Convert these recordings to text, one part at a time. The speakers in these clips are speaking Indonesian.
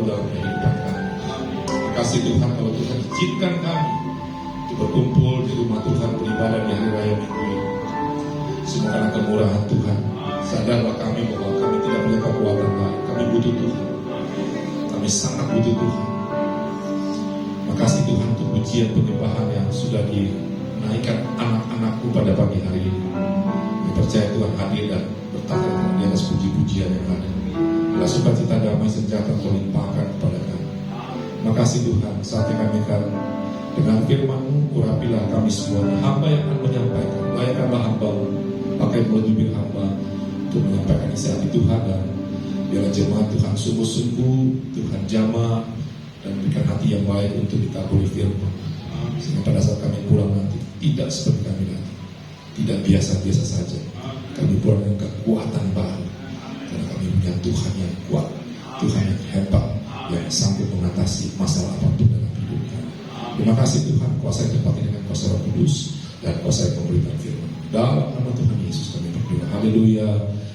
dalam kehidupan kami. Terima kasih Tuhan kalau Tuhan izinkan kami untuk berkumpul di rumah Tuhan, beribadah di hari raya Minggu ini. Semua karena kemurahan Tuhan. Sadarlah kami bahwa kami tidak punya kekuatan lain. Kami butuh Tuhan. Kami sangat butuh Tuhan. Makasih Tuhan untuk pujian penyembahan yang sudah dinaikkan anak-anakku pada pagi hari ini. Kami percaya Tuhan hadir dan bertahan di atas puji-pujian yang ada. Bila sukacita damai sejahtera Kau limpahkan kepada kami. Makasih Tuhan, saatnya kami akan dengan firman-Mu, urapilah kami semuanya. Hamba yang akan menyampaikan, layakkanlah hamba-Mu, pakai mulut bibir hamba untuk menyampaikan isi hati Tuhan, dan biarlah jemaat Tuhan sungguh-sungguh, Tuhan jamah dan berikan hati yang baik untuk dikabuli firman. Sehingga pada saat kami pulang nanti tidak seperti kami nanti, tidak biasa-biasa saja. Kami pulang dengan kekuatan baru, karena kami punya Tuhan yang kuat, Tuhan yang hebat, yang sanggup mengatasi masalah apapun dalam hidup kami. Terima kasih Tuhan, kuasai tempat ini dengan kuasa Roh Kudus dan kuasai pemberitaan firman. Dalam nama Tuhan Yesus kami berdoa. Haleluya.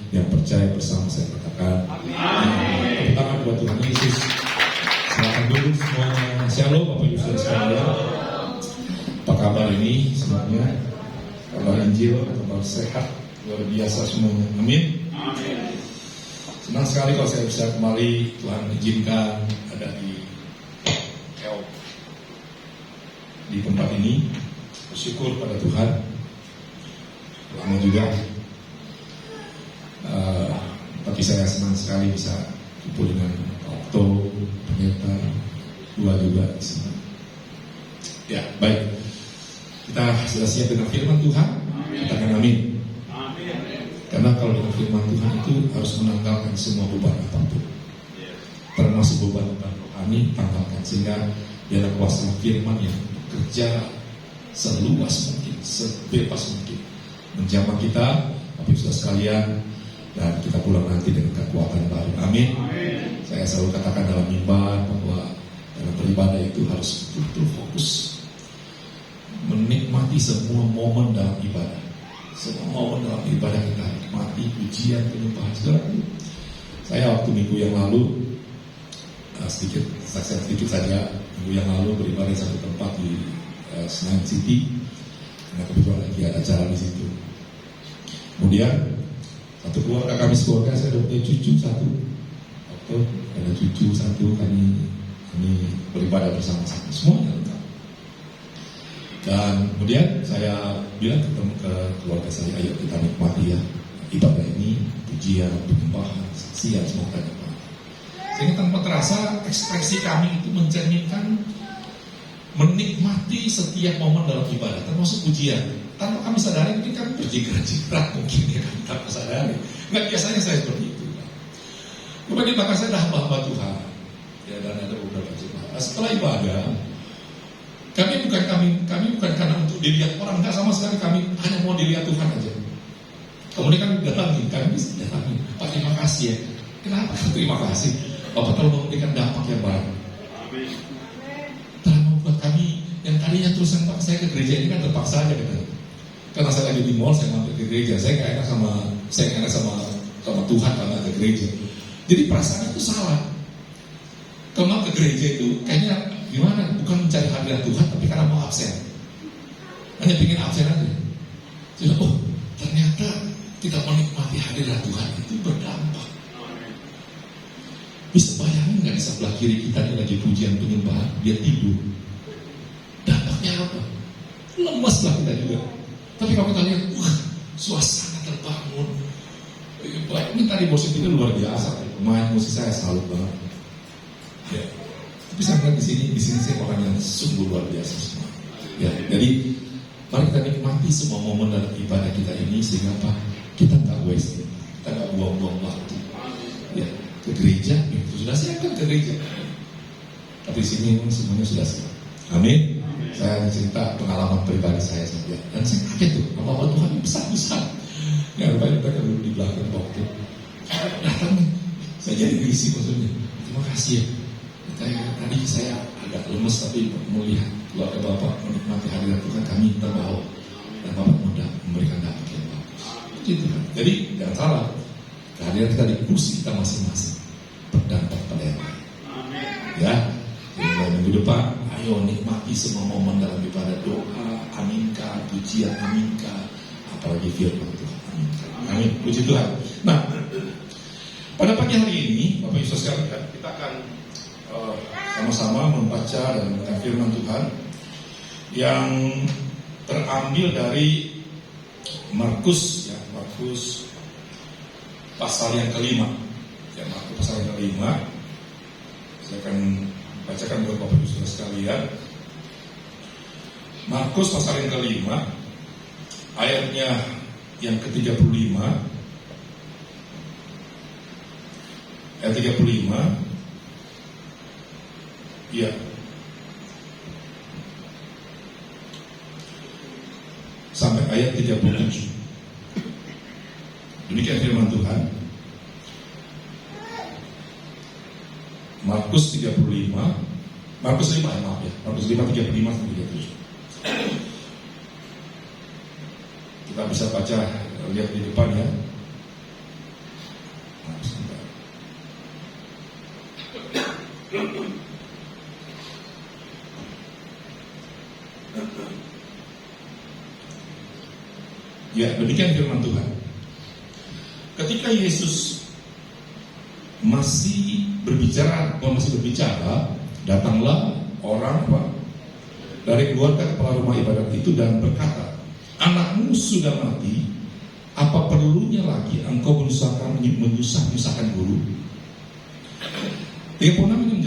Yang percaya bersama saya katakan amin. Tepuk tangan buat Tuhan Yesus. Silakan duduk semuanya. Shalom Bapak Ibu Saudara sekalian. Apa kabar ini semuanya? Kabar Injil, kabar sehat, luar biasa semuanya. Amin. Senang sekali kalau saya bisa kembali, Tuhan izinkan ada di tempat ini. Bersyukur pada Tuhan. Lama juga, tapi saya senang sekali bisa kumpul dengan Okto, pendeta, dua juga di sana. Ya, baik. Kita sudah siap dengan firman Tuhan. Katakan amin. Karena kalau dengan firman Tuhan itu harus menanggalkan semua beban apapun, termasuk beban-beban rohani, tanggalkan, sehingga biarlah kuasa firman yang bekerja seluas mungkin, sebebas mungkin menjamah kita, tapi sudah sekalian, dan kita pulang nanti dengan kekuatan baru. Amin. Saya selalu katakan dalam mimbar bahwa dalam beribadah itu harus betul-betul fokus menikmati semua momen dalam ibadah. Semua momen dalam ibadah kita nikmati, pujian, penyembahan. Saudara, saya waktu minggu yang lalu sedikit saja minggu yang lalu beribadah di satu tempat di Senayan City. Nah, kebetulan lagi ada acara di situ. Kemudian satu keluarga kami sekeluarga, saya ada punya cucu satu. Waktu ada cucu satu, kami beribadah bersama-sama semuanya lengkap. Dan kemudian saya bilang ke keluarga saya, ayo kita nikmati ya ibadah ini, pujian, penyembahan, saksian, semoga nikmati. Sehingga tanpa terasa ekspresi kami itu mencerminkan menikmati setiap momen dalam ibadah, termasuk pujian. Tanpa kami sadari, mungkin kami berjingkrak mungkin ya, kami tanpa sadari. Nggak biasanya saya seperti itu. Kemudian di belakang saya ada hamba-hamba Tuhan, ya, dan ada beberapa jemaat. Setelah ibadah, kami bukan karena untuk dilihat orang, nggak sama sekali. Kami hanya mau dilihat Tuhan aja. Kemudian kami bisa datangi, Pak, terima kasih ya. Kenapa? Terima kasih Bapak telah memberikan dampak yang baik. Telah membuat kami yang tadinya terus Pak, saya ke gereja ini kan terpaksa aja gitu. Karena saya lagi di mall, saya mampir ke gereja. Saya nggak enak sama Tuhan karena ke gereja. Jadi perasaan itu salah. Kalau ke gereja itu kayaknya gimana? Bukan mencari hadirat Tuhan, tapi karena mau absen. Hanya ingin absen aja. Jadi, ternyata kita menikmati hadirat Tuhan itu berdampak. Bisa bayangin nggak di sebelah kiri kita ini lagi pujian penyembahan, dia tidur. Dampaknya apa? Lemes lah kita juga. Tapi kalau kita lihat, suasana terbangun. Ini tadi musik itu luar biasa. Pemain musik saya salut banget. Ya. Tapi saya lihat di sini saya orang yang sungguh luar biasa semua. Ya, jadi mari kita nikmati semua momen dalam ibadah kita ini, sehingga apa? Kita nggak waste, kita nggak buang-buang waktu. Ya, ke gereja, sudah siap kan ke gereja. Tapi di sini semuanya sudah siap. Amin. Saya cerita pengalaman pribadi saya saja, dan saya kaget tuh, apa Tuhan besar-besar. Ya, banyak mereka dulu di belakang waktu datang, saya jadi risih maksudnya. Terima kasih ya. Tadi saya agak lemes, tapi mau lihat keluarga Bapak menikmati hadirat Tuhan, kami terbawa, dan Bapak mudah memberikan dampak yang bagus. Gitu kan. Jadi jangan salah, kehadiran kita di kursi kita masing-masing berdampak pada yang lain. Ya, mulai minggu depan, ayo nikmati semua momen dalam ibadah doa, aminkan, pujian, aminkan, apalagi firman Tuhan, aminkan. Amin, puji Tuhan. Nah, pada pagi hari ini, Bapak Ibu sekalian, kita akan sama-sama membaca dan membaca firman Tuhan yang terambil dari Markus, ya, Markus pasal yang kelima. Ya, Markus pasal yang kelima. Saya akan bacakan buat Bapak Ibu sekalian. Markus pasal yang kelima, ayatnya yang ke-35. Ayat 35. Ya. Sampai ayat 37. Demikian firman Tuhan. Markus 35, Markus 5, maaf ya, Markus 5, 35 sampai 37. Kita bisa baca, lihat di depan ya. Ya, demikian firman Tuhan. Ketika Yesus masih berbicara, datanglah orang dari keluarga kepala rumah ibadat itu dan berkata, anakmu sudah mati, apa perlunya lagi engkau menyusahkan guru? 36 ini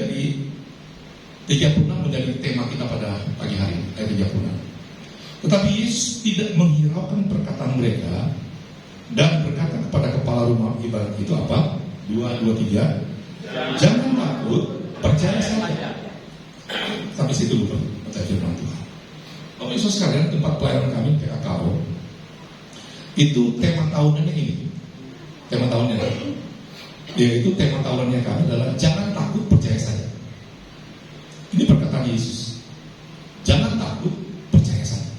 menjadi tema kita pada pagi hari ini, ayat 36. Tetapi Yesus tidak menghiraukan perkataan mereka dan berkata kepada kepala rumah ibadat itu apa? 2, 3. Jangan takut, percaya saja. Sampai situ dulu percaya firman Tuhan. Bapak Ibu sekalian, tempat pelayanan kami PKKO itu tema tahunannya ini. Tema tahunnya yaitu tema tahunannya kami adalah jangan takut, percaya saja. Ini perkataan Yesus. Jangan takut, percaya saja.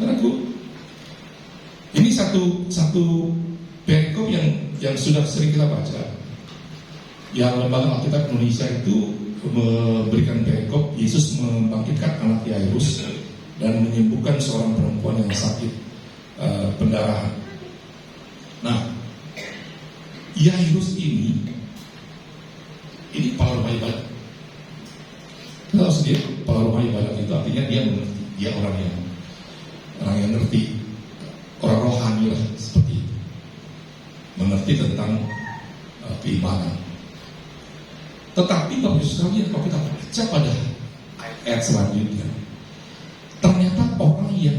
Saudaraku, ini satu perikop yang sudah sering kita baca. Yang Lembaga Alkitab Indonesia itu memberikan perikop Yesus membangkitkan anak Yairus dan menyembuhkan seorang perempuan yang sakit pendarahan. Nah, Yairus ini kepala rumah ibadat. Kita tahu sendiri, kepala rumah ibadat itu artinya dia mengerti, dia orang yang ngerti, orang rohani lah seperti itu, mengerti tentang keimanan. Tetapi Bapak Ibu sekalian, kalau kita baca pada ayat selanjutnya, ternyata orang yang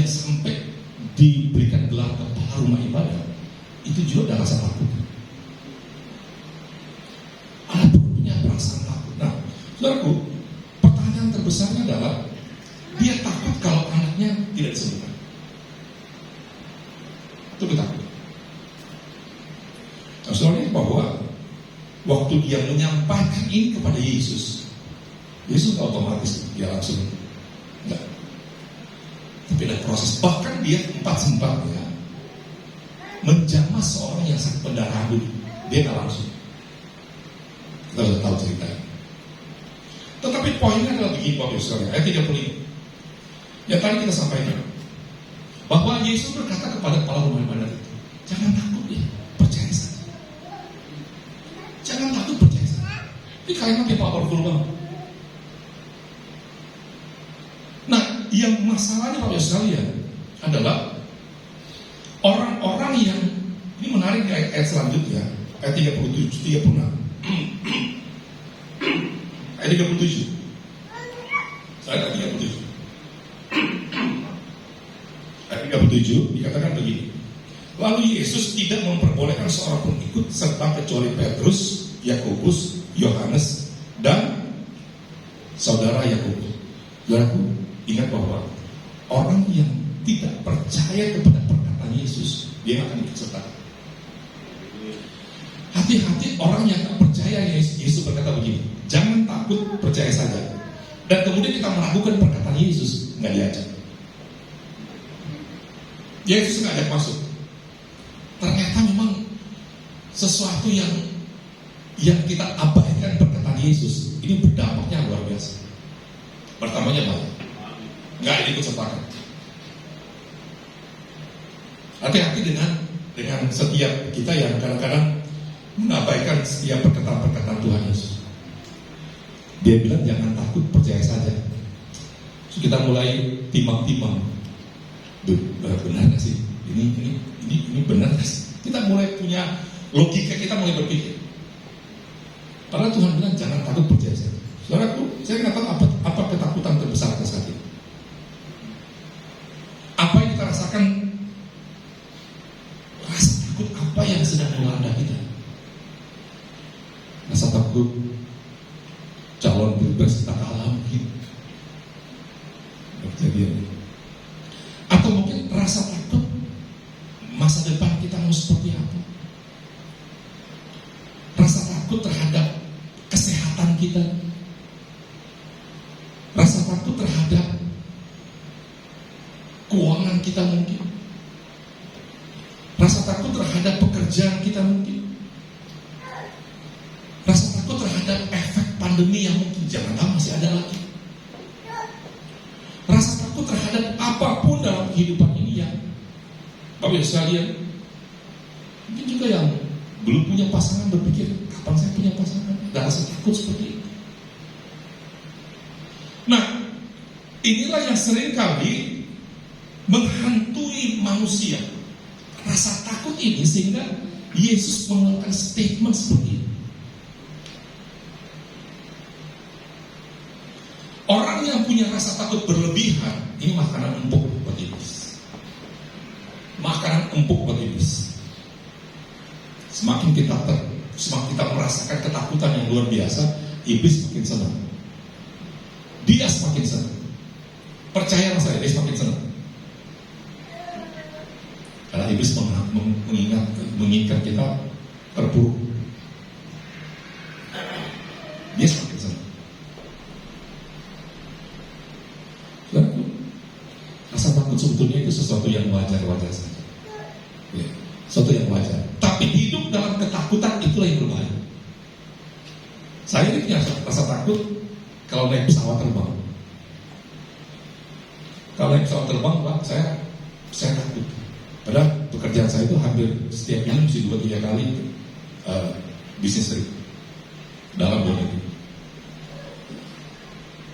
sampai diberikan gelar kepala rumah ibadat itu juga ada rasa takut. Ada punya perasaan takut. Nah, saudaraku, pertanyaan terbesarnya adalah dia takut kalau anaknya tidak disembuhkan. Itu takut. Nah, saudara, bahwa waktu dia menyampaikan ini kepada Yesus otomatis dia langsung enggak. Tapi ada proses. Bahkan dia sempat menjamah seorang yang sakit pendarahan dulu. Dia nggak langsung. Kita sudah tahu ceritanya. Tetapi poinnya adalah begini, Bapak Ibu sekalian, ayat 35. Yang tadi kita sampaikan bahwa Yesus berkata kepada kepala rumah ibadat itu, jangan takut ya, percaya saja. Jangan takut, percaya saja. Ini kalimatnya powerful banget. Nah, yang masalahnya Bapak Ibu sekalian adalah orang-orang yang, ini menarik ayat selanjutnya, ayat 36. Ayat 37. Ayat 37. Ayat 37 dikatakan begini. Lalu Yesus tidak memperbolehkan seorang pun ikut serta kecuali Petrus, Yakobus, Yohanes, dan saudara Yakobus. Saudaraku, ingat bahwa orang yang tidak percaya kepada perkataan Yesus, dia akan ikut serta. Hati-hati orang yang tak percaya. Yesus berkata begini, jangan takut, percaya saja. Dan kemudian kita melakukan perkataan Yesus, nggak diajak. Yesus ngajak masuk. Ternyata memang sesuatu yang kita abaikan Yesus ini berdampaknya luar biasa. Pertamanya banyak, nggak diikut sertakan. Hati-hati dengan setiap kita yang kadang-kadang mengabaikan setiap perkataan-perkataan Tuhan Yesus. Dia bilang jangan takut, percaya saja. So, kita mulai timang-timang. Benar gak sih? Ini benar gak sih? Kita mulai punya logika, kita mulai berpikir. Padahal Tuhan bilang jangan takut, percaya saja. Saudaraku, saya katakan apa ketakutan terbesar atas hati? Apa yang kita rasakan? Rasa takut apa yang sedang melanda kita? Rasa takut calon pilpres tak kalah mungkin kejadian, atau mungkin rasa takut masa depan kita mau seperti apa, rasa takut terhadap kesehatan kita, rasa takut terhadap keuangan kita mungkin, rasa takut terhadap pekerjaan kita mungkin, rasa takut terhadap efek pandemi yang mungkin jangan masih ada lagi, rasa takut terhadap apapun dalam kehidupan ini yang Bapak Ibu sekalian, mungkin juga yang belum punya pasangan berpikir kapan saya punya pasangan, ada rasa takut seperti itu. Nah, inilah yang sering kali menghantui manusia, rasa takut ini, sehingga Yesus mengeluarkan statement seperti ini. Orang yang punya rasa takut berlebihan, ini makanan empuk buat iblis. Makanan empuk buat iblis. Semakin kita merasakan ketakutan yang luar biasa, iblis semakin senang. Dia semakin senang. Percaya sama saya, dia semakin senang. Karena iblis menginginkan kita terpuruk. Dia semakin senang. Rasa takut sebetulnya itu sesuatu yang wajar-wajar saja, ya, sesuatu yang wajar. Tapi hidup dalam ketakutan itulah yang berbahaya. Saya ini punya rasa takut kalau naik pesawat terbang. Kalau naik pesawat terbang, Pak, saya takut. Padahal pekerjaan saya itu hampir setiap minggu mesti 2-3 kali bisnis trip dalam bulan itu.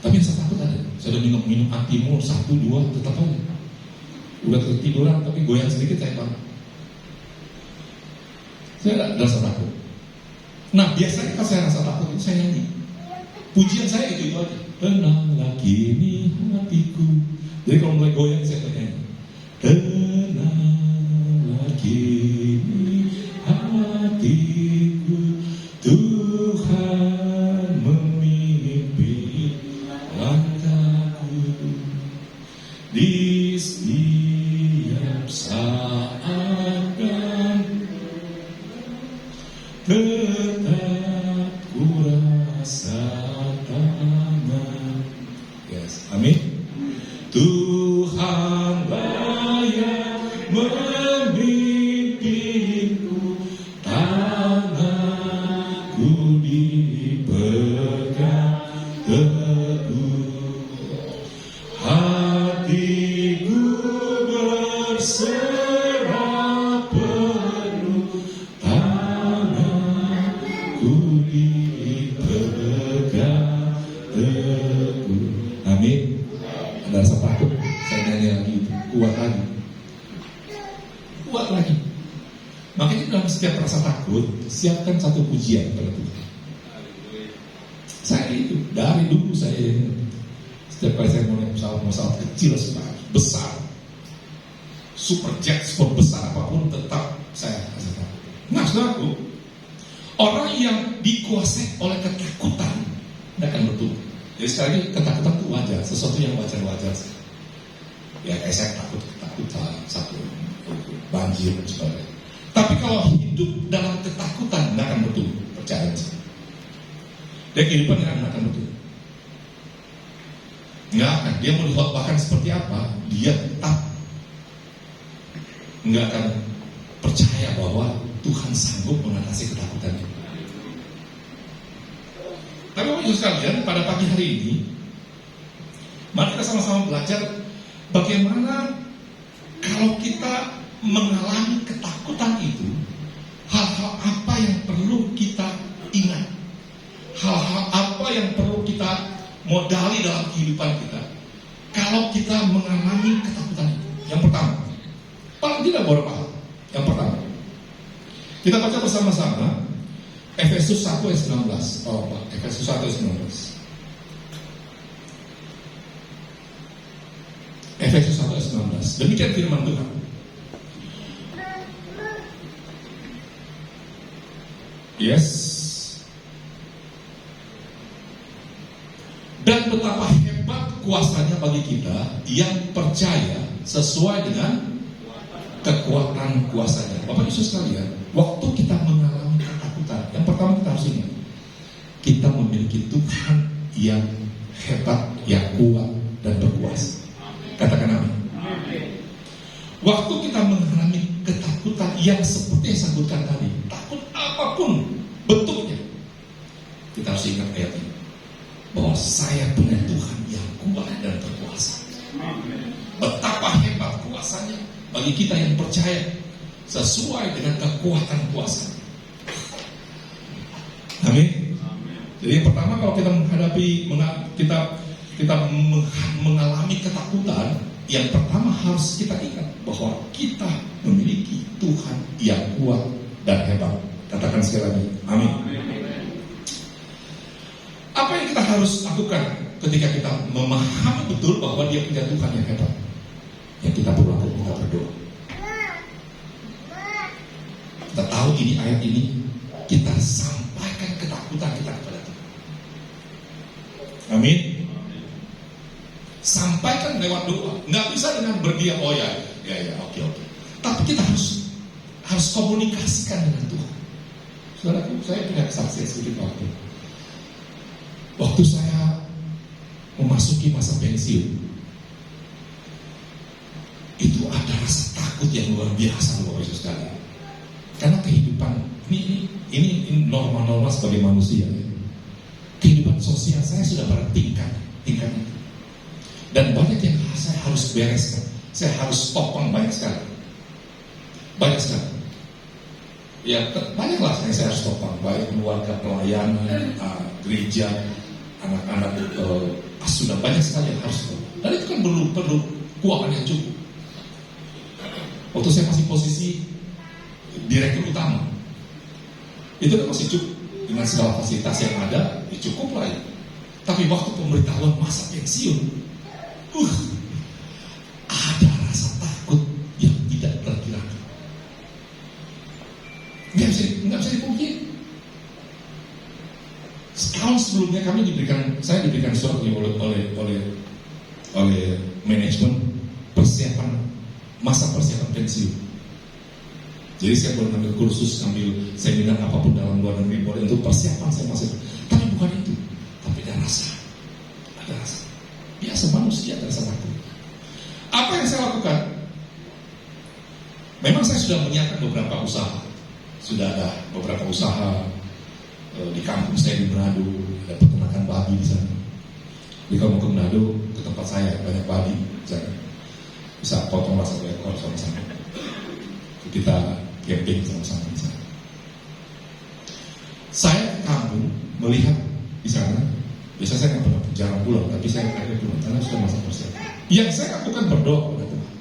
Tapi yang saya takut ada. Saya udah minum antimul 1-2 tetap aja. Udah ketiduran tapi goyang sedikit saya bangun. Saya ada rasa takut. Nah biasanya kalau saya rasa takut itu saya nyanyi. Pujian saya itu aja. Tenanglah kini hatiku. Jadi kalau mulai goyang saya nyanyi. Tenanglah kini hatiku, Tuhan memimpin langkahku di setiap saat dan tetap ku rasakan. Yes, amin. Tuhanlah yang memimpinku, tanganku dipegang teguh, hatiku berserah penuh, tanganku dipegang teguh. Amin. Ada rasa takut, saya nyanyi lagi itu, kuat lagi. Makanya dalam setiap rasa takut, siapkan satu pujian pada Tuhan. Saya itu dari dulu saya setiap kali saya mau naik pesawat kecil, besar, superjet, super besar apapun, tetap saya rasa takut. Nah, saudaraku, orang yang dikuasai oleh ketakutan tidak akan bertumbuh. Jadi sekali lagi, ketakutan itu wajar, sesuatu yang wajar-wajar. Ya kayak saya ketakutan satu banjir dan sebagainya. Tapi kalau hidup dalam ketakutan tidak akan bertumbuh, percaya saya. Dan kehidupan yang akan bertumbuh. Nggak akan. Dia mau dihotbahkan seperti apa, dia tetap nggak akan percaya bahwa Tuhan sanggup mengatasi ketakutannya. Tapi Bapak Ibu sekalian, pada pagi hari ini, mari kita sama-sama belajar bagaimana kalau kita mengalami ketakutan itu, hal-hal apa yang perlu kita ingat, hal-hal apa yang perlu kita modali dalam kehidupan kita kalau kita mengalami ketakutan itu. Yang pertama, paling tidak beberapa hal. Yang pertama, kita baca bersama-sama Efesus 1 ayat 19. Efesus 1 ayat 19. Efesus 1 ayat 19. Demikian firman Tuhan. Yes. Dan betapa hebat kuasanya bagi kita yang percaya sesuai dengan kekuatan kuasanya. Bapak Ibu sekalian, waktu kita mengalami ketakutan, yang pertama kita harus ingat, kita memiliki Tuhan yang hebat, yang kuat dan berkuasa. Katakan amin. Waktu kita mengalami ketakutan yang seperti yang saya sebutkan tadi, takut apapun bentuknya, kita harus ingat ayat ini, bahwa saya punya Tuhan yang kuat dan berkuasa. Betapa hebat kuasanya bagi kita yang percaya sesuai dengan kekuatan kuasa. Amin. Jadi yang pertama, kalau kita mengalami ketakutan, yang pertama harus kita ingat bahwa kita memiliki Tuhan yang kuat dan hebat. Katakan sekali lagi, amin. Apa yang kita harus lakukan ketika kita memahami betul bahwa dia punya Tuhan yang hebat? Yang kita perlu lakukan, kita berdoa. Kita tahu ini ayat ini, kita sampaikan ketakutan kita kepada Tuhan. Amin. Sampaikan lewat doa. Nggak bisa dengan berdiam, oh ya, oke. Tapi kita harus komunikasikan dengan Tuhan. Saudaraku, saya punya kesaksian sedikit waktu saya memasuki masa pensiun, itu ada rasa takut yang luar biasa, Bapak Ibu sekalian. Karena kehidupan ini normal-normal sebagai manusia. Kehidupan sosial saya sudah pada tingkat itu. Dan banyak yang saya harus bereskan, saya harus topang banyak sekali. Ya, banyaklah yang saya harus topang, baik keluarga, pelayanan, gereja, anak-anak, sudah banyak sekali yang harus topang. Dan itu kan perlu keuangan yang cukup. Waktu saya masih posisi direktur utama, itu kan masih cukup dengan segala fasilitas yang ada, ya cukup lah ya. Tapi waktu pemberitahuan masa pensiun, ada rasa takut yang tidak terkirakan. Nggak bisa dipungkiri. Setahun sebelumnya saya diberikan surat oleh manajemen masa persiapan pensiun. Jadi saya boleh ambil kursus, ambil seminar apapun dalam luar negeri, boleh untuk persiapan saya masih. Tapi bukan itu, tapi ada rasa. Biasa manusia ada rasa takut. Apa yang saya lakukan? Memang saya sudah menyiapkan beberapa usaha. Sudah ada beberapa usaha di kampung saya di Manado, ada peternakan babi di sana. Jadi kalau mau ke Manado, ke tempat saya banyak babi, bisa potonglah 1 ekor sama-sama. Kita camping sama-sama di sana. Saya ke kampung melihat di sana. Biasa saya nggak pernah jarang pulang, tapi saya akhirnya pulang karena sudah masa persiapan. Yang saya lakukan berdoa kepada Tuhan.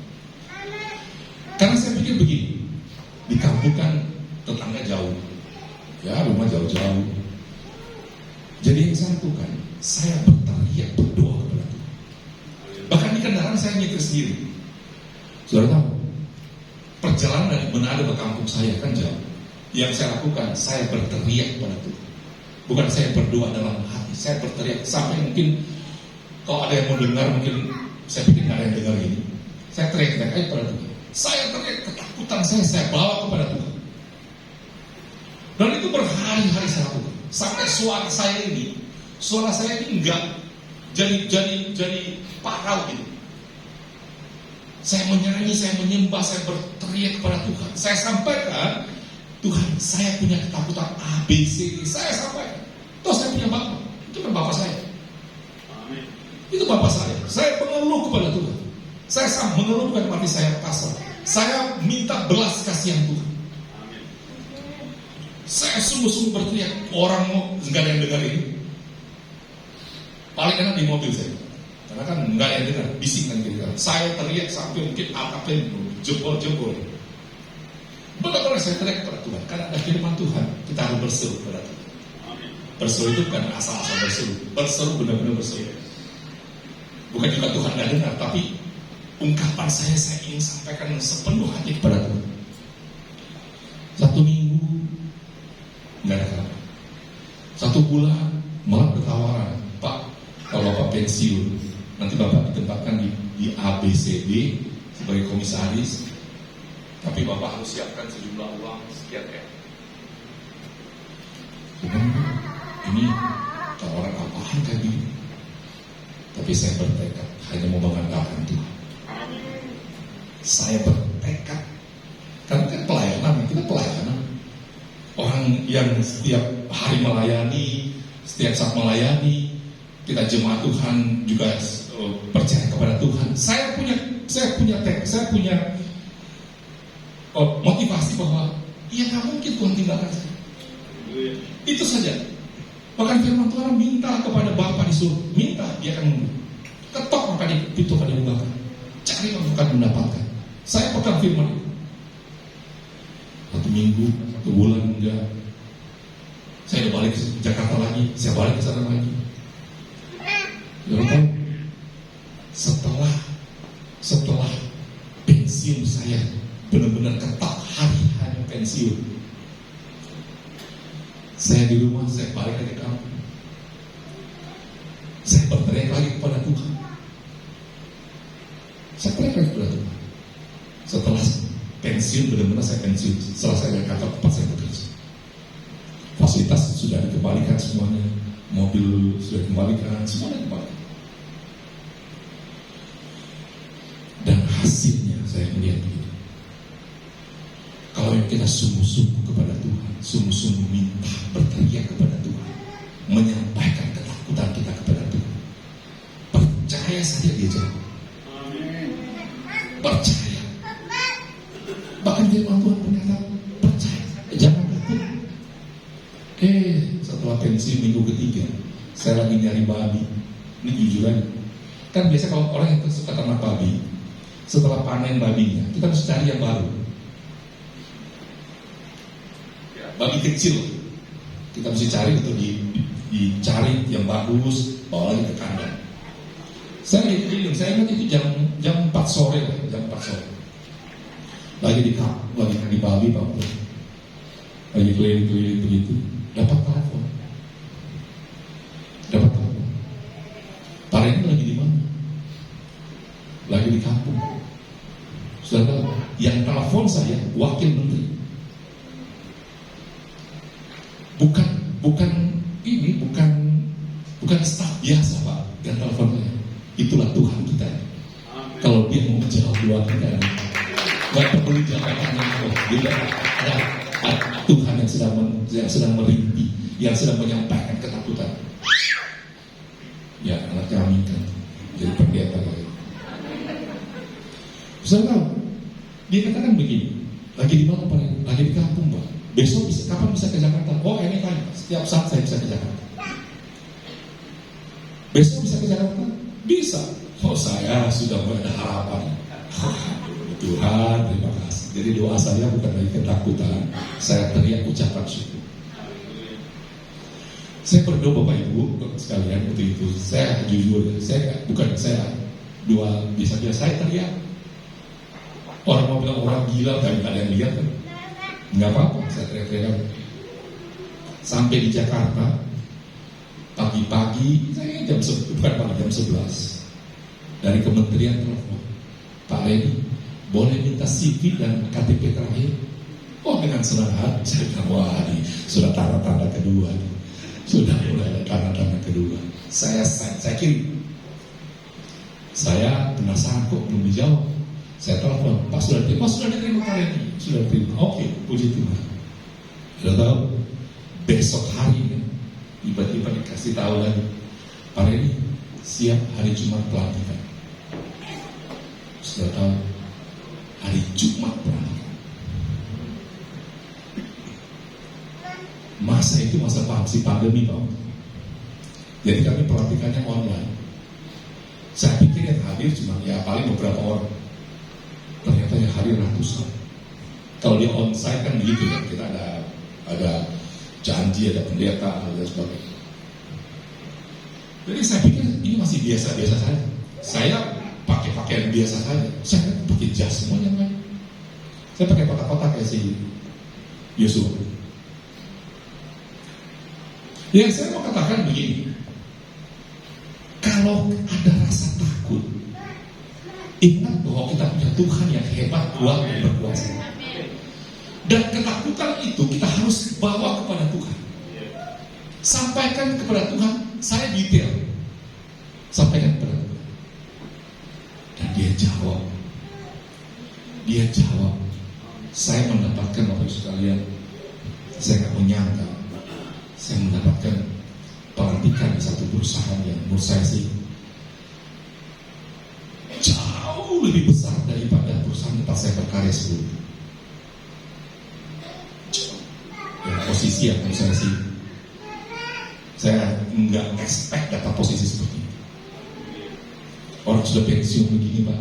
Karena saya pikir begini, di kampung kan tetangga jauh, ya rumah jauh-jauh. Jadi yang saya lakukan, saya berteriak berdoa kepada Tuhan. Bahkan di kendaraan saya nyetir sendiri. Saudara tahu, perjalanan dari Manado ke kampung saya kan jauh. Yang saya lakukan, saya berteriak kepada Tuhan. Bukan saya berdoa dalam hati, saya berteriak sampai mungkin kalau ada yang mau dengar, mungkin saya pikir nggak ada yang dengar ini. Saya teriak-teriak aja kepada Tuhan. Saya teriak ketakutan saya bawa kepada Tuhan. Dan itu berhari-hari saya lakukan. Sampai suara saya ini enggak jadi parau gitu. Saya menyanyi, saya menyembah, saya berteriak kepada Tuhan. Saya sampaikan, Tuhan, saya punya ketakutan ABC. Saya sampaikan. Toh saya punya bapak. Itu kan bapak saya mengeluh kepada Tuhan. Saya mengeluh bukan berarti saya kasar. Saya minta belas kasihan Tuhan. Saya sungguh-sungguh berteriak, orang mau nggak ada yang dengar ini. Paling enak di mobil saya, karena kan nggak ada yang dengar, bising kan gitu. Saya teriak sampai mungkin atapnya jebol-jebol. Benar-benar saya teriak kepada Tuhan, karena ada firman Tuhan, kita harus berseru kepada Tuhan. Berseru itu bukan asal-asal berseru, berseru benar-benar berseru. Bukan juga Tuhan nggak dengar, tapi ungkapan saya ingin sampaikan sepenuh hati kepada Tuhan. 1 minggu nggak ada kabar. 1 bulan malah bertawaran, Pak, kalau Bapak pensiun, nanti Bapak ditempatkan di ABCD sebagai komisaris, tapi Bapak harus siapkan sejumlah uang sekian ya. Ini tawaran apaan kayak gini? Tapi saya bertekad hanya mau mengandalkan Tuhan. Saya bertekad, karena kan pelayanan, kita pelayanan. Orang yang setiap hari melayani, setiap saat melayani, kita jemaat Tuhan juga percaya kepada Tuhan. Saya punya motivasi bahwa ya nggak mungkin Tuhan tinggalkan saya. Itu saja. Bahkan firman Tuhan minta kepada Bapa di surga, minta dia akan memberi. Ketok maka pintu akan dibukakan. Cari maka akan mendapatkan. Saya pegang firman itu. 1 minggu, 1 bulan enggak. Saya udah balik ke Jakarta lagi, saya balik ke sana lagi. Lalu setelah pensiun saya benar-benar ketat hari pensiun. Saya di rumah, saya balik lagi ke kampung. Saya berteriak lagi kepada Tuhan. Saya teriak lagi kepada Tuhan. Setelah pensiun, benar-benar saya pensiun. Setelah saya dari kantor tempat saya bekerja, fasilitas sudah dikembalikan semuanya, mobil sudah dikembalikan, semuanya dikembalikan. Dan hasilnya saya melihat begini. Kalau kita sungguh-sungguh kepada Tuhan, sungguh-sungguh minta, berteriak kepada Tuhan, menyampaikan ketakutan kita kepada Tuhan, percaya saja dia jawab. Percaya. Bahkan firman Tuhan berkata, percaya, jangan takut. Setelah pensiun minggu ketiga, saya lagi nyari babi. Ini jujur aja. Kan biasa kalau orang yang suka ternak babi, setelah panen babinya, kita harus cari yang baru. Babi kecil, kita mesti cari untuk dicari yang bagus, bawa lagi ke kandang. Saya keliling, saya ingat itu jam 4 sore lah, jam 4 sore. Lagi di babi, lagi keliling-keliling begitu, dapat telepon. Pak ini lagi di mana? Lagi di kampung. Sudah tahu, yang telepon saya wakil menteri. Bukan staf biasa Pak yang telepon saya. Itulah Tuhan kita. Kalau dia mau menjawab doa kita, nggak perlu jawabannya. Dia ada Tuhan yang sedang merintih, yang sedang menyampaikan ketakutan. Ya, anaknya Amin kan jadi pendeta lagi. Bisa tahu? Dia katakan begini, lagi di mana Pak? Lagi di kampung Pak. Besok kapan bisa ke Jakarta? Oh ini kan setiap saat saya bisa ke Jakarta. Besok bisa ke Jakarta? Bisa. Oh saya sudah ada harapan. Tuhan terima kasih. Jadi doa saya bukan lagi ketakutan, saya teriak ucapan syukur. Saya berdoa Bapak Ibu sekalian untuk itu. Saya jujur, saya biasa saya teriak. Orang mau bilang orang gila, tapi ada yang lihat kan? Nggak apa-apa, saya teriak-teriak. Sampai di Jakarta, pagi-pagi, saya jam 11 dari kementerian telepon, Pak Leni, boleh minta CV dan KTP terakhir? Oh dengan senang hati, saya bilang, wah sudah tanda-tanda kedua, sudah mulai tanda-tanda kedua. Saya kirim, saya penasaran kok belum dijawab. Saya telepon, Pak sudah diterima Pak Leni, sudah diterima. Oke, puji Tuhan. Sudah tahu, besok hari tiba-tiba dikasih tahu lagi, Pak Leni, siap hari Jumat pelantikan. Sudah tahu hari Jumat pelantikan. Masa itu masa pandemi, Pak. Jadi kami pelantikannya online. Saya pikir yang hadir cuma ya paling beberapa orang. Ternyata yang hadir ratusan. Kalau dia onsite kan begitu kan, kita ada janji, ada pendeta, dan sebagainya. Jadi saya pikir ini masih biasa-biasa saja. Saya pakai pakaian biasa saja. Saya pakai jas semuanya kan. Saya pakai kotak-kotak kayak si Yosua. Yang saya mau katakan begini, kalau ada rasa takut, ingat bahwa kita punya Tuhan yang hebat, kuat, dan berkuasa. Dan ketakutan itu kita harus bawa kepada Tuhan. Sampaikan kepada Tuhan, saya detail. Sampaikan kepada Tuhan. Dan dia jawab. Dia jawab. Saya mendapatkan, Bapak Ibu sekalian, saya nggak menyangka, saya mendapatkan pelantikan di satu perusahaan yang menurut saya sih jauh lebih besar daripada perusahaan tempat saya berkarya sebelumnya. Ya, posisi yang menurut saya sih, saya nggak expect dapat posisi seperti itu. Orang sudah pensiun begini, Pak,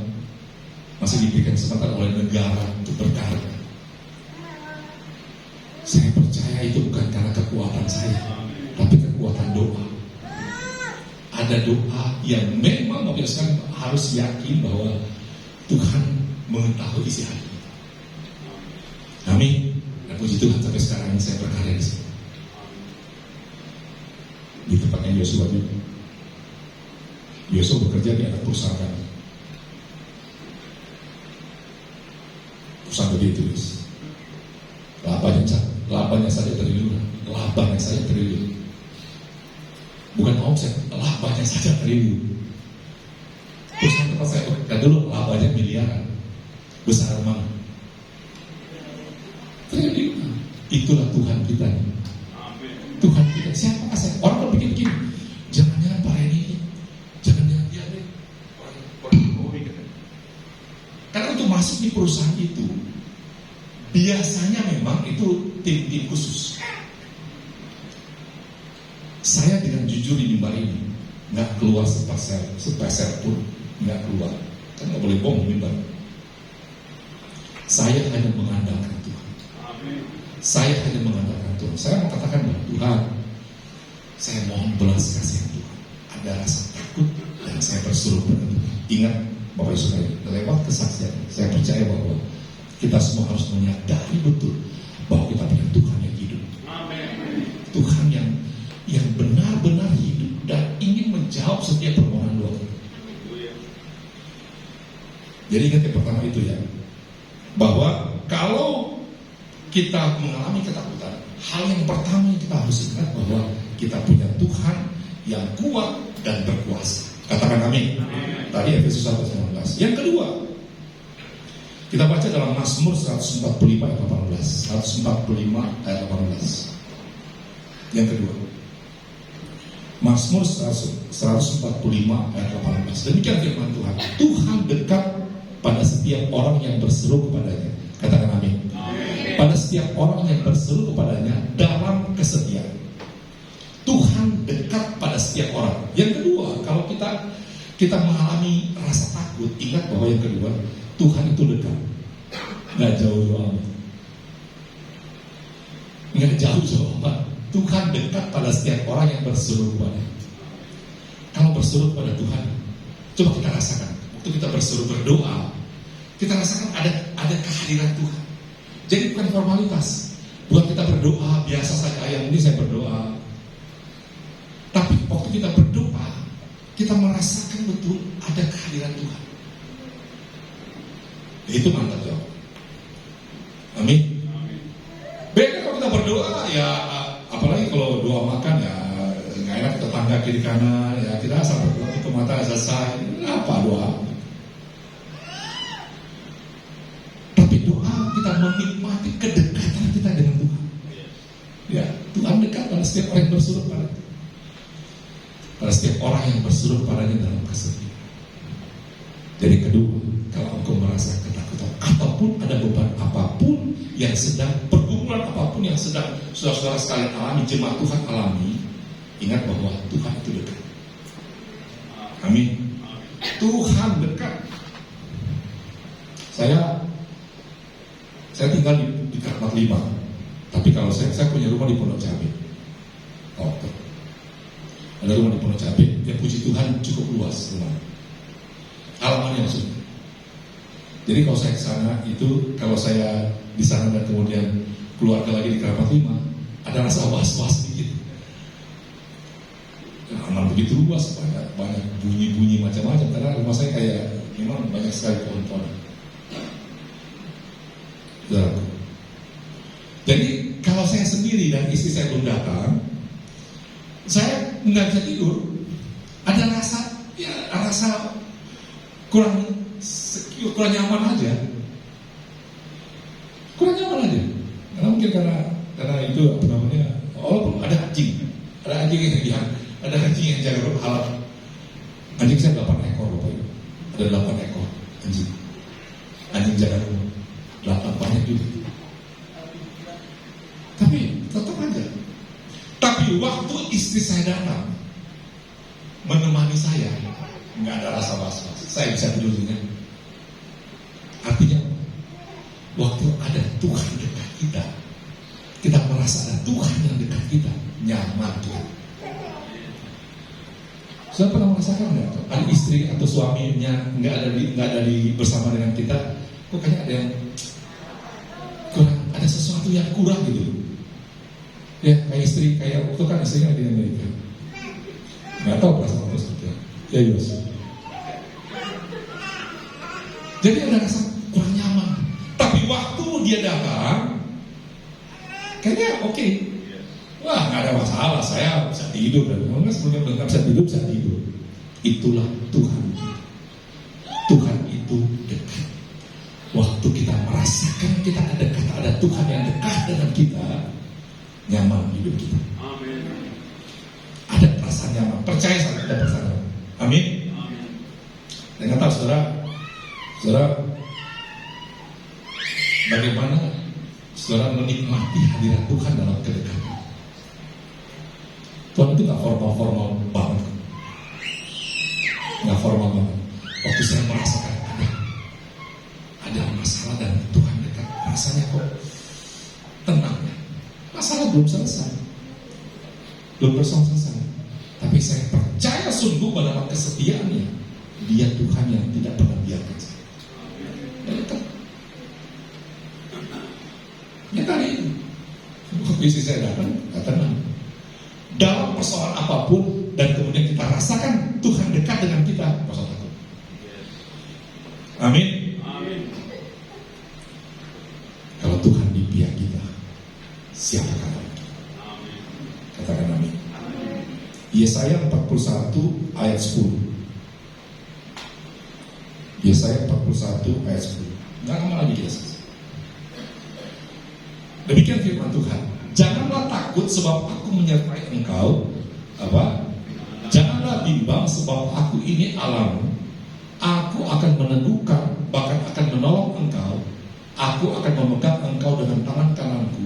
masih diberikan kesempatan oleh negara untuk berkarya. Saya percaya itu bukan karena kekuatan saya, tapi kekuatan doa. Ada doa yang memang Bapak sekalian harus yakin bahwa Tuhan mengetahui isi hati kita. Amin. Dan puji Tuhan sampai sekarang ini saya berkarya di sini. Di tempatnya Yosua juga. Yosua bekerja di anak perusahaan. Perusahaan gede itu, guys. Labanya saja triliunan. Labanya saja triliun. Bukan omset, labanya saja triliun. Perusahaan tempat saya bekerja dulu labanya miliaran. Besar mana? Triliunan. Itulah Tuhan kita. Tuhan kita. Siapa saya? Orang berpikir begini, jangan-jangan Pak Reni, jangan-jangan dia nih orang Jokowi gitu. Karena untuk masuk di perusahaan itu biasanya memang itu tim-tim khusus. Saya dengan jujur di mimbar ini nggak keluar sepeser pun nggak keluar. Kan nggak boleh bohong di mimbar. Saya hanya mengandalkan Tuhan. Saya hanya mengandalkan Tuhan. Saya mau katakan bahwa Tuhan, saya mohon belas kasihan Tuhan. Ada rasa takut dan saya berseru pada Tuhan. Ingat Bapak Ibu sekalian, lewat kesaksian saya percaya bahwa kita semua harus menyadari betul bahwa kita punya Tuhan yang hidup. Tuhan yang benar-benar hidup dan ingin menjawab setiap permohonan doa. Jadi ingat yang pertama itu ya, bahwa kalau kita mengalami ketakutan, hal yang pertama yang kita harus ingat bahwa kita punya Tuhan yang kuat dan berkuasa. Katakan amin. Tadi Efesus 1:19. Yang kedua, kita baca dalam Mazmur 145 ayat 18. 145 ayat 18. Yang kedua, Mazmur 145 ayat 18. Demikian firman Tuhan. Tuhan dekat pada setiap orang yang berseru kepadanya. Katakan amin. Pada setiap orang yang berseru kepadanya dalam kesetiaan. Tuhan dekat pada setiap orang. Yang kedua, kalau kita mengalami rasa takut, ingat bahwa yang kedua, Tuhan itu dekat. Nggak jauh-jauh amat. Nggak jauh-jauh amat. Tuhan dekat pada setiap orang yang berseru kepada. Kalau berseru kepada Tuhan, coba kita rasakan. Waktu kita berseru berdoa, kita rasakan ada kehadiran Tuhan. Jadi bukan formalitas. Bukan kita berdoa biasa saja, yang ini saya berdoa. Tapi waktu kita berdoa, kita merasakan betul ada kehadiran Tuhan. Itu mantap ya. Amin. Beda kalau kita berdoa ya, apalagi kalau doa makan ya nggak enak, tetangga kiri kanan ya, kita asal berdoa itu mata selesai. Apa doa? Tapi doa kita menikmati kedekatan kita dengan Tuhan. Ya, Tuhan dekat pada setiap orang yang berseru pada. pada setiap orang yang berseru kepadanya dalam kesedihan. Jadi kedua, kalau engkau merasa ketakutan ataupun ada beban apapun yang sedang, pergumulan apapun yang sedang saudara-saudara sekalian alami, jemaat Tuhan alami, ingat bahwa Tuhan itu dekat. Amin. Tuhan dekat. Saya tinggal di Keramat 5, tapi kalau saya punya rumah di Pondok Cabe. Ada rumah di Pondok Cabe, ya puji Tuhan cukup luas rumah. Halamannya maksudnya. Jadi kalau saya ke sana itu, kalau saya di sana dan kemudian keluarga lagi di Keramat 5, ada rasa was-was sedikit. Halaman begitu luas, banyak bunyi-bunyi macam-macam, karena rumah saya kayak memang banyak sekali pohon-pohon. Jadi kalau saya sendiri dan istri saya belum datang, saya nggak bisa tidur. Ada rasa kurang nyaman aja. Kurang nyaman aja. Karena mungkin karena itu apa namanya? Walaupun ada anjing yang jaga halal. Anjing saya 8 ekor Bapak Ibu. Ada 8 ekor anjing. Anjing jaga rumah. 8 banyak juga. Tapi tetap aja. Tapi waktu istri saya datang menemani saya, nggak ada rasa was-was. Saya bisa tidur dengan. Artinya, waktu ada Tuhan dekat kita merasa ada Tuhan yang dekat kita, nyaman kita. Sudah pernah merasakan nggak? Ada istri atau suaminya nggak ada di bersama dengan kita, kok kayaknya ada yang kurang, ada sesuatu yang kurang gitu. Ya, kayak istri, kayak waktu kan istrinya di Amerika. Nggak tahu perasaan itu seperti apa. Ya, Yos. Jadi ada rasa kurang nyaman. Tapi waktu dia datang, kayaknya oke. Wah, nggak ada masalah. Saya bisa tidur. Dan sebelumnya nggak bisa tidur. Itulah Tuhan. Tuhan itu dekat. Waktu kita merasakan kita ada Tuhan yang dekat dengan kita, nyaman hidup kita. Amin. Ada perasaan nyaman. Percaya sama ada perasaan nyaman. Amin. Dan kata saudara, bagaimana saudara menikmati hadirat Tuhan dalam kedekatan? Tuhan itu nggak formal banget, nggak formal banget. Waktu saya merasakan ada masalah dan Tuhan dekat, rasanya kok tenang. Masalah belum selesai, tapi saya percaya sungguh dalam kesetiaannya, Dia Tuhan yang tidak pernah biarkan saya. Ya tadi waktu istri saya datang, gak tenang. Dalam persoalan apapun dan kemudian kita rasakan Tuhan dekat dengan kita, gak usah takut. Amin. Kalau Tuhan di pihak kita, siapa katakan? Katakan amin. Yesaya 41 ayat 10. Yesaya 41 ayat 10. Nggak lama lagi kita selesai. Demikian firman Tuhan. Janganlah takut sebab aku menyertai engkau. Apa? Janganlah bimbang sebab aku ini Allahmu. Aku akan meneguhkan, bahkan akan menolong engkau. Aku akan memegang engkau dengan tangan kananku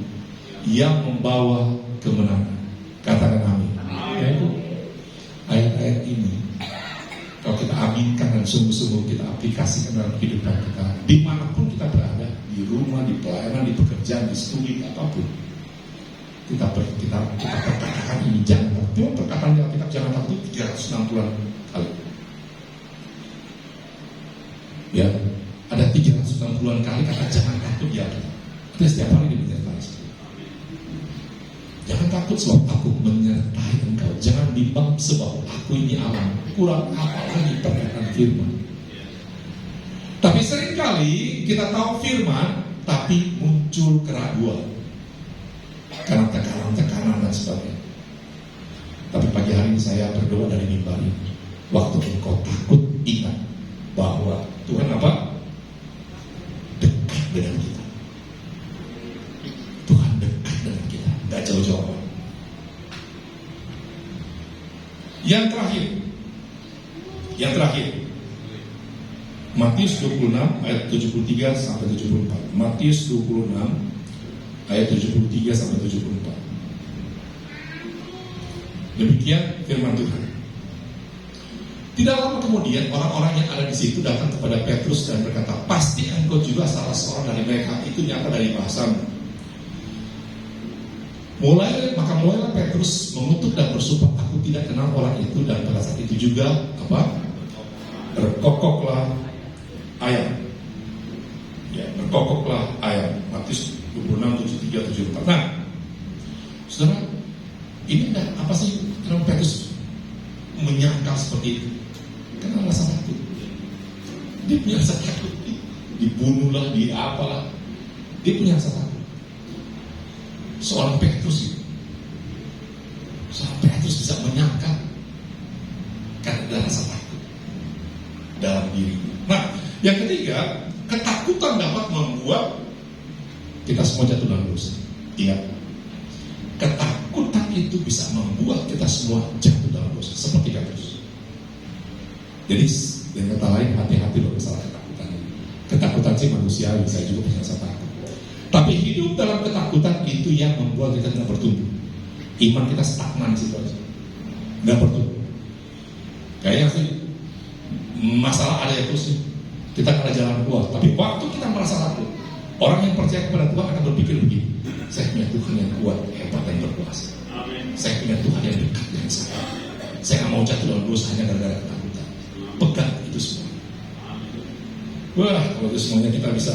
yang membawa kemenangan. Katakan amin. Yaitu ayat-ayat ini, kalau kita aminkan dan sungguh-sungguh kita aplikasikan dalam kehidupan kita, dimanapun kita berada, di rumah, di pelayanan, di pekerjaan, di studi, apapun, kita perkatakan ini jangan. Cuma perkataan yang kita jangan takut 360 kali. Ya, ada 360 kali kata jangan takut ya. Kita setiap hari dimenyertai. Jangan takut sebab aku menyertai engkau. Jangan bimbang sebab aku ini Allah. Kurang apa lagi perkataan firman. Tapi seringkali kita tahu firman, tapi muncul keraguan karena tekanan dan sebagainya. Tapi pagi hari ini saya berdoa dari mimbar ini. Waktu engkau takut, ingat bahwa Tuhan apa? Dekat dengan kita. Tuhan dekat dengan kita, gak jauh-jauh. Yang terakhir, Matius 26 ayat 73 sampai 74. Matius 26 ayat 73 sampai 74. Demikian firman Tuhan. Tidak lama kemudian orang-orang yang ada di situ datang kepada Petrus dan berkata, pasti engkau juga salah seorang dari mereka, itu nyata dari bahasamu. Mulailah Petrus mengutuk dan bersumpah, aku tidak kenal orang itu, dan pada saat itu juga berkokoklah ayam. Ya, berkokoklah ayam. Matius 26, 73, 74. Nah, saudara, ini apa sih kenapa Petrus menyangkal seperti itu? Karena rasa takut. Dia punya rasa takut. Dibunuhlah, apalah. Dia punya rasa takut. Seorang Petrus bisa menyangkal karena ada rasa takut dalam diri. Nah, yang ketiga, ketakutan dapat membuat kita semua jatuh dalam dosa. Ingat, ketakutan itu bisa membuat kita semua jatuh dalam dosa, seperti Petrus. Jadi dengan kata lain, hati-hati loh masalah ketakutan. Ketakutan sih manusiawi, saya juga punya rasa takut. Tapi hidup dalam ketakutan itu yang membuat kita tidak bertumbuh. Iman kita stagnan di situ aja, nggak bertumbuh. Kayaknya sih masalah ada itu sih, kita nggak ada jalan keluar. Tapi waktu kita merasa takut, orang yang percaya kepada Tuhan akan berpikir begini, saya punya Tuhan yang kuat, hebat dan berkuasa. Saya punya Tuhan yang dekat dengan saya. Saya nggak mau jatuh dalam dosa hanya gara-gara ketakutan. Pegang itu semua. Wah, kalau itu semuanya kita bisa,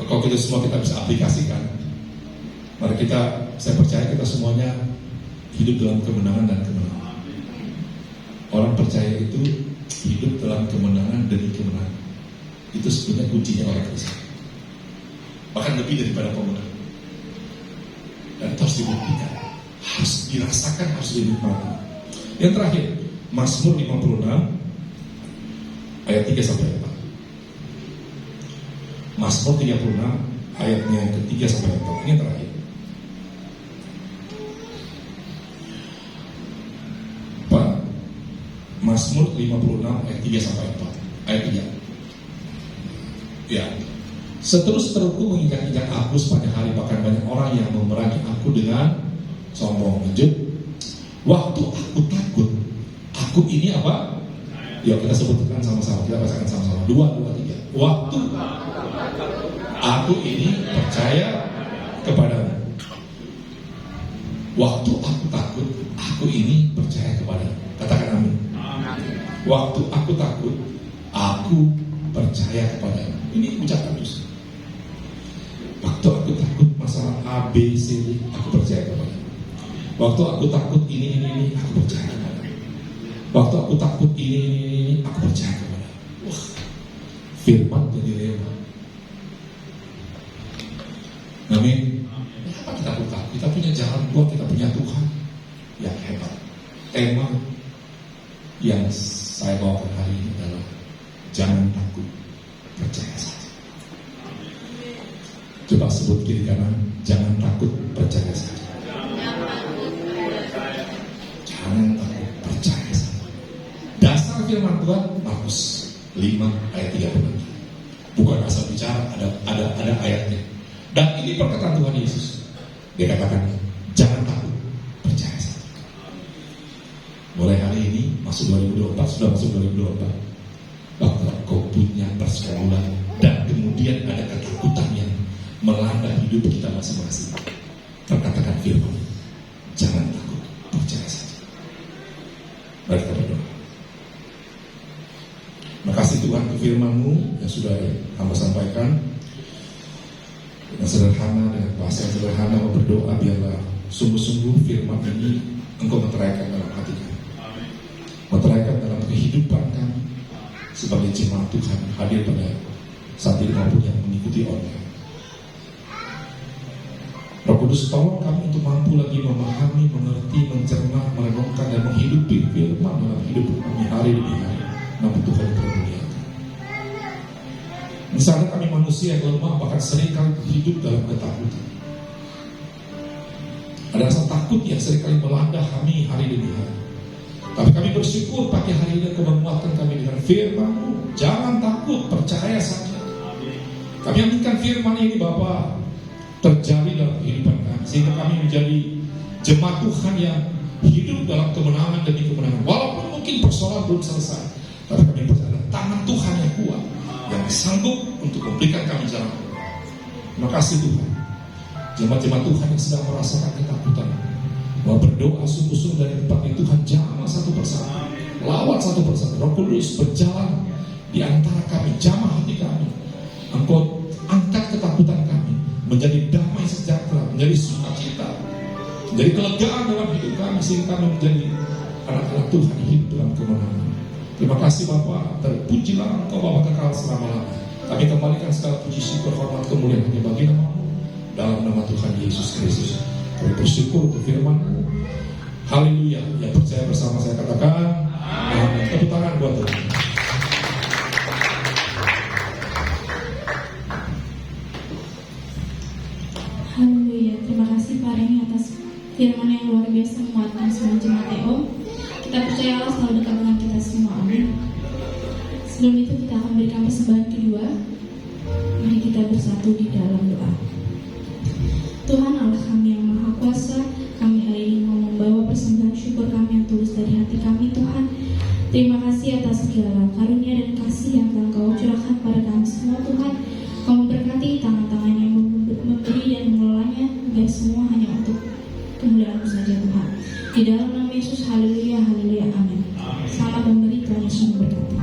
kalau itu semua kita bisa aplikasikan, mari saya percaya kita semuanya hidup dalam kemenangan dan kemenangan. Orang percaya itu hidup dalam kemenangan demi kemenangan. Itu sebenarnya kuncinya orang Kristen. Bahkan lebih daripada pemenang. Dan itu harus dibuktikan, harus dirasakan, harus dinikmati. Yang terakhir, Mazmur 56 ayat 3 sampai 4. Mazmur 36 ayatnya yang ketiga sampai 4. Ini terakhir. Mazmur 56 ayat 3 sampai 4. Ayat 3. Ya. Seterus-terusku menginjak-injak aku sepanjang hari, bahkan banyak orang yang memerangi aku dengan sombong. Lanjut. Waktu aku takut, aku ini apa? Ya, kita sebutkan sama-sama, kita bacakan sama-sama. 2, 3. Waktu aku ini percaya kepadamu. Waktu aku takut, aku ini percaya kepadamu. Katakan amin. Waktu aku takut, aku percaya kepadamu. Ini ucapan terus. Waktu aku takut masalah A, B, C, D, aku percaya kepadamu. Waktu aku takut ini, aku percaya kepadamu. Waktu aku takut ini, aku percaya kepadamu. Wah, firman jadi rema. Amin. Kenapa kita takut? Kita punya jalan keluar, kita punya Tuhan yang hebat. Tema yang saya bawakan hari ini adalah jangan takut, percaya saja. Coba sebut kiri kanan, jangan takut, percaya saja. Jangan takut, percaya saja. Dasar firman Tuhan Markus 5 ayat 30. Bukan asal bicara, ada ayatnya. Dan ini perkataan Tuhan Yesus. Dia katakan, jangan takut, percaya saja. Mulai hari ini masuk 2024, sudah masuk 2024. Bahwa kau punya persoalan dan kemudian ada ketakutan yang melanda hidup kita masing-masing. Perkatakan firman, jangan takut, percaya saja. Mari kita berdoa. Makasih Tuhan ke firman-Mu yang sudah hamba sampaikan. Dengan sederhana, dengan bahasa yang sederhana berdoa, biarlah sungguh-sungguh firman ini Engkau meteraikan dalam hati kami, meteraikan dalam kehidupan kami sebagai jemaat Tuhan hadir pada saat ini maupun yang mengikuti online. Roh Kudus, tolong kami untuk mampu lagi memahami, mengerti, mencerna, merenungkan dan menghidupi firman dalam hidup kami hari demi hari. Namun Tuhan termuliakan. Misalnya kami manusia yang lemah, bahkan seringkali hidup dalam ketakutan. Ada rasa takut yang seringkali melanda kami hari Kami bersyukur pagi hari ini Kau menguatkan kami dengan firman-Mu. Jangan takut, percaya saja. Kami aminkan firman ini Bapa terjadi dalam kehidupan kami, sehingga kami menjadi jemaat Tuhan yang hidup dalam kemenangan demi kemenangan. Walaupun mungkin persoalan belum selesai, tapi kami percaya tangan Tuhan yang kuat, yang sanggup untuk memberikan kami jalan. Terima kasih Tuhan. Jemaat-jemaat Tuhan yang sedang merasakan ketakutan, mau berdoa sungguh-sungguh dari tempat ini, Tuhan jamah satu persatu, lawat satu persatu. Roh Kudus berjalan di antara kami, jamah hati kami. Engkau angkat ketakutan kami menjadi damai sejahtera, menjadi sukacita, menjadi kelegaan dalam hidup kami, sehingga kami menjadi anak-anak Tuhan hidup dalam kemenangan. Terima kasih Bapa, terpujilah Engkau Bapa kekal selama-lamanya. Kami kembalikan segala puji syukur, hormat, kemuliaan hanya bagi nama-Mu, dalam nama Tuhan Yesus Kristus. Kami bersyukur untuk firman-Mu. Haleluya. Yang percaya bersama saya katakan amin. Tepuk tangan buat Tuhan. Haleluya. Terima kasih Pak Reni atas firman yang luar biasa menguatkan semua jemaat TO. Kita percaya Allah selalu dekat dengan kita semua. Amin. Sebelum itu kita akan berikan persembahan kedua. Mari kita bersatu di dalam doa. Tuhan Allah kami yang Maha Kuasa, kami hari ini mau membawa persembahan syukur kami yang tulus dari hati kami Tuhan. Terima kasih atas segala karunia dan kasih yang telah Kau curahkan pada kami semua Tuhan. Kau memberkati tangan-tangan yang memberi dan mengelolanya, agar semua hanya untuk kemuliaan-Mu saja Tuhan. Di dalam nama Yesus, haleluya, haleluya, amin. Selamat memberi, Tuhan Yesus memberkati.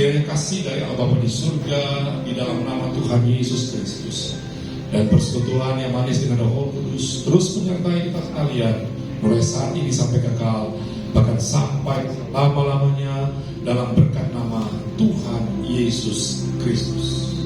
Kiranya kasih dari Allah Bapa di surga, di dalam nama Tuhan Yesus Kristus, dan persekutuan yang manis dengan Roh Kudus terus menyertai kita sekalian mulai saat ini sampai kekal, bahkan sampai lama-lamanya, dalam berkat nama Tuhan Yesus Kristus.